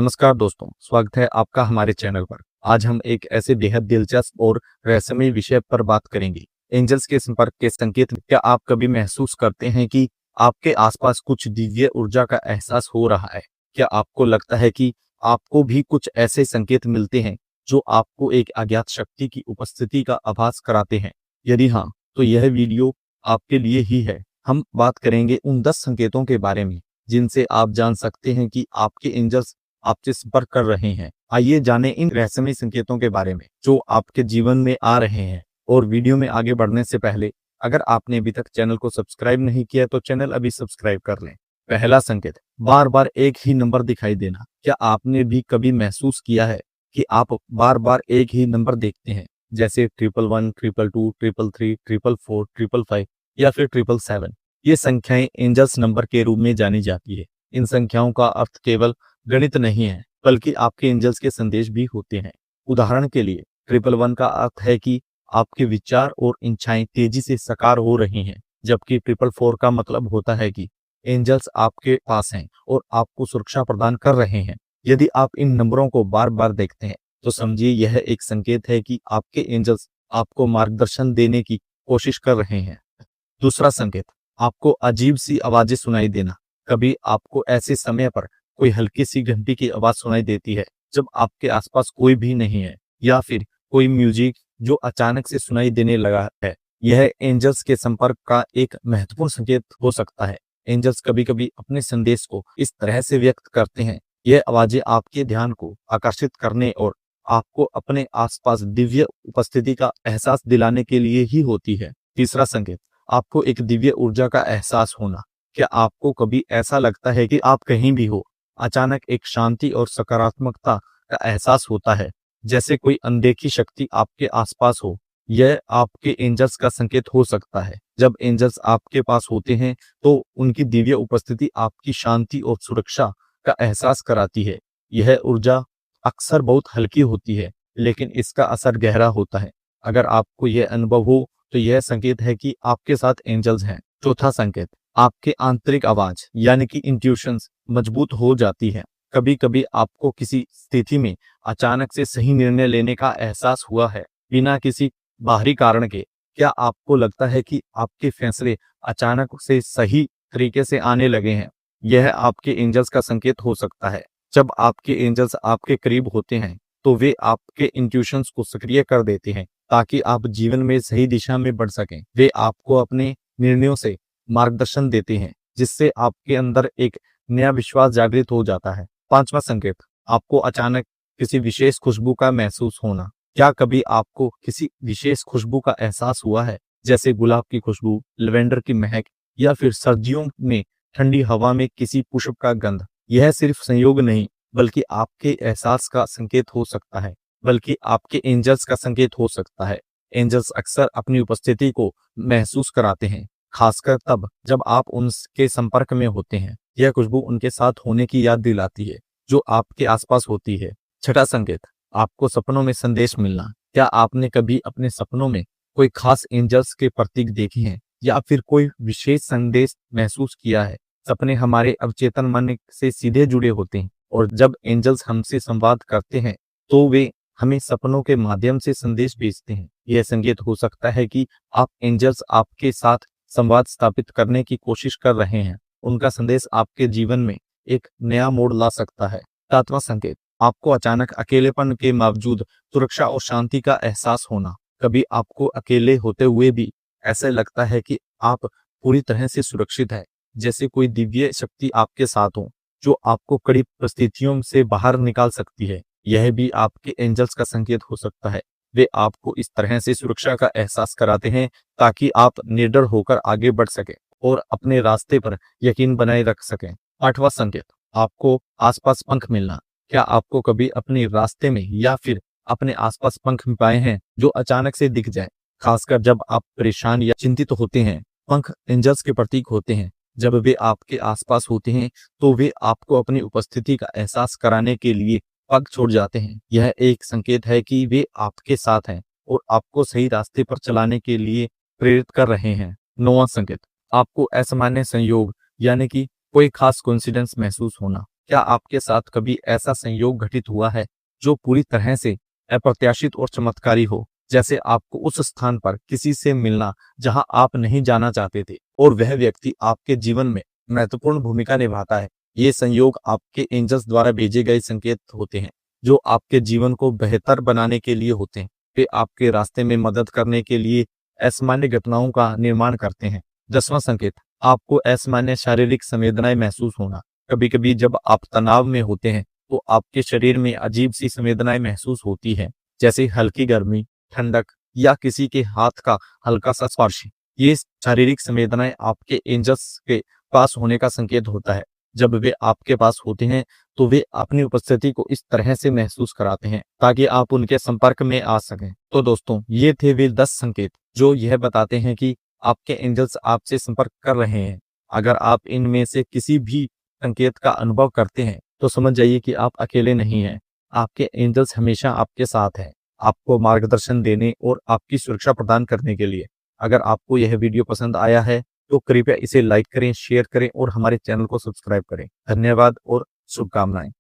नमस्कार दोस्तों, स्वागत है आपका हमारे चैनल पर। आज हम एक ऐसे बेहद दिलचस्प और रहस्यमय विषय पर बात करेंगे, एंजल्स के संपर्क के संकेत। क्या आप कभी महसूस करते हैं कि आपके आसपास कुछ दिव्य ऊर्जा का एहसास हो रहा है? क्या आपको लगता है कि आपको भी कुछ ऐसे संकेत मिलते हैं जो आपको एक अज्ञात शक्ति की उपस्थिति का आभास कराते हैं? यदि हाँ, तो यह वीडियो आपके लिए ही है। हम बात करेंगे उन 10 संकेतों के बारे में जिनसे आप जान सकते हैं कि आपके एंजल्स आपसे संपर्क कर रहे हैं। आइए जानें इन रहस्यमय संकेतों के बारे में जो आपके जीवन में आ रहे हैं। और वीडियो में आगे बढ़ने से पहले अगर आपने अभी तक चैनल को सब्सक्राइब नहीं किया तो चैनल अभी सब्सक्राइब कर लें। पहला संकेत, बार बार एक ही नंबर दिखाई देना। क्या आपने भी कभी महसूस किया है कि आप बार बार एक ही नंबर देखते हैं, जैसे 111, 222, 333, 444, 555 या फिर 777? ये संख्याएं एंजल्स नंबर के रूप में जानी जाती है। इन संख्याओं का अर्थ केवल गणित नहीं है, बल्कि आपके एंजल्स के संदेश भी होते हैं। उदाहरण के लिए 111 का अर्थ है कि आपके विचार और इच्छाएं तेजी से साकार हो रही हैं, जबकि 444 का मतलब होता है कि एंजल्स आपके पास हैं और आपको सुरक्षा प्रदान कर रहे हैं। यदि आप इन नंबरों को बार बार देखते हैं तो समझिए यह एक संकेत है कि आपके एंजल्स आपको मार्गदर्शन देने की कोशिश कर रहे हैं। दूसरा संकेत, आपको अजीब सी आवाजें सुनाई देना। कभी आपको ऐसे समय पर कोई हल्की सी घंटी की आवाज सुनाई देती है जब आपके आसपास कोई भी नहीं है, या फिर कोई म्यूजिक जो अचानक से सुनाई देने लगा है। यह एंजल्स के संपर्क का एक महत्वपूर्ण संकेत हो सकता है। एंजल्स कभी-कभी अपने संदेश को इस तरह से व्यक्त करते हैं। यह आवाजें आपके ध्यान को आकर्षित करने और आपको अपने आसपास दिव्य उपस्थिति का एहसास दिलाने के लिए ही होती है। तीसरा संकेत, आपको एक दिव्य ऊर्जा का एहसास होना। क्या आपको कभी ऐसा लगता है कि आप कहीं भी हो, अचानक एक शांति और सकारात्मकता का एहसास होता है, जैसे कोई अनदेखी शक्ति आपके आसपास हो? यह आपके एंजल्स का संकेत हो सकता है। जब एंजल्स आपके पास होते हैं तो उनकी दिव्य उपस्थिति आपकी शांति और सुरक्षा का एहसास कराती है। यह ऊर्जा अक्सर बहुत हल्की होती है, लेकिन इसका असर गहरा होता है। अगर आपको यह अनुभव हो तो यह संकेत है कि आपके साथ एंजल्स हैं। चौथा संकेत, आपके आंतरिक आवाज यानी कि इंट्यूशंस मजबूत हो जाती है। कभी कभी आपको किसी स्थिति में अचानक से सही निर्णय लेने का एहसास हुआ है, बिना किसी बाहरी कारण के। क्या आपको लगता है कि आपके फैसले अचानक से सही तरीके से आने लगे हैं? यह आपके एंजल्स का संकेत हो सकता है। जब आपके एंजल्स आपके करीब होते हैं तो वे आपके इंट्यूशंस को सक्रिय कर देते हैं ताकि आप जीवन में सही दिशा में बढ़ सकें। वे आपको अपने निर्णयों से मार्गदर्शन देते हैं, जिससे आपके अंदर एक नया विश्वास जागृत हो जाता है। पांचवा संकेत, आपको अचानक किसी विशेष खुशबू का महसूस होना। क्या कभी आपको किसी विशेष खुशबू का एहसास हुआ है, जैसे गुलाब की खुशबू, लवेंडर की महक या फिर सर्दियों में ठंडी हवा में किसी पुष्प का गंध? यह सिर्फ संयोग नहीं, बल्कि आपके एहसास का संकेत हो सकता है, बल्कि आपके एंजल्स का संकेत हो सकता है। एंजल्स अक्सर अपनी उपस्थिति को महसूस कराते हैं, खासकर तब जब आप उनके संपर्क में होते हैं। यह खुशबू उनके साथ होने की याद दिलाती है, जो आपके आसपास होती है। छठा संकेत, आपको सपनों में संदेश मिलना। क्या आपने कभी अपने सपनों में कोई खास एंजल्स के प्रतीक देखे हैं या फिर कोई विशेष संदेश महसूस किया है? सपने हमारे अवचेतन मन से सीधे जुड़े होते हैं, और जब एंजल्स हमसे संवाद करते हैं तो वे हमें सपनों के माध्यम से संदेश भेजते हैं। यह संकेत हो सकता है कि आप एंजल्स आपके साथ संवाद स्थापित करने की कोशिश कर रहे हैं। उनका संदेश आपके जीवन में एक नया मोड़ ला सकता है। सातवां संकेत, आपको अचानक अकेलेपन के बावजूद सुरक्षा और शांति का एहसास होना। कभी आपको अकेले होते हुए भी ऐसा लगता है कि आप पूरी तरह से सुरक्षित हैं, जैसे कोई दिव्य शक्ति आपके साथ हो जो आपको कड़ी परिस्थितियों से बाहर निकाल सकती है। यह भी आपके एंजल्स का संकेत हो सकता है। वे आपको इस तरह से सुरक्षा का एहसास कराते हैं ताकि आप निडर होकर आगे बढ़ सकें और अपने रास्ते पर यकीन बनाए रख सकें। आठवां संकेत, आपको आसपास पंख मिलना। क्या आपको कभी अपने रास्ते में या फिर अपने आसपास पंख पाए हैं जो अचानक से दिख जाए, खासकर जब आप परेशान या चिंतित होते हैं? पंख एंजल्स के प्रतीक होते हैं। जब वे आपके आसपास होते हैं तो वे आपको अपनी उपस्थिति का एहसास कराने के लिए पग छोड़ जाते हैं। यह एक संकेत है कि वे आपके साथ हैं और आपको सही रास्ते पर चलाने के लिए प्रेरित कर रहे हैं। नौवां संकेत, आपको असामान्य संयोग यानी कि कोई खास कोइंसिडेंस महसूस होना। क्या आपके साथ कभी ऐसा संयोग घटित हुआ है जो पूरी तरह से अप्रत्याशित और चमत्कारी हो? जैसे आपको उस स्थान पर किसी से मिलना जहां आप नहीं जाना चाहते थे और वह व्यक्ति आपके जीवन में महत्वपूर्ण भूमिका निभाता है। ये संयोग आपके एंजल्स द्वारा भेजे गए संकेत होते हैं जो आपके जीवन को बेहतर बनाने के लिए होते हैं। वे आपके रास्ते में मदद करने के लिए असामान्य घटनाओं का निर्माण करते हैं। 10वां संकेत, आपको असामान्य शारीरिक संवेदनाएं महसूस होना। कभी कभी जब आप तनाव में होते हैं तो आपके शरीर में अजीब सी संवेदनाएं महसूस होती हैं, जैसे हल्की गर्मी, ठंडक या किसी के हाथ का हल्का सा स्पर्श। ये शारीरिक संवेदनाएं आपके एंजल्स के पास होने का संकेत होता है। जब वे आपके पास होते हैं तो वे अपनी उपस्थिति को इस तरह से महसूस कराते हैं ताकि आप उनके संपर्क में आ सकें। तो दोस्तों, ये थे वे 10 संकेत जो यह बताते हैं कि आपके एंजल्स आपसे संपर्क कर रहे हैं। अगर आप इनमें से किसी भी संकेत का अनुभव करते हैं तो समझ जाइए कि आप अकेले नहीं हैं। आपके एंजल्स हमेशा आपके साथ हैं, आपको मार्गदर्शन देने और आपकी सुरक्षा प्रदान करने के लिए। अगर आपको यह वीडियो पसंद आया है तो कृपया इसे लाइक करें, शेयर करें और हमारे चैनल को सब्सक्राइब करें। धन्यवाद और शुभकामनाएं।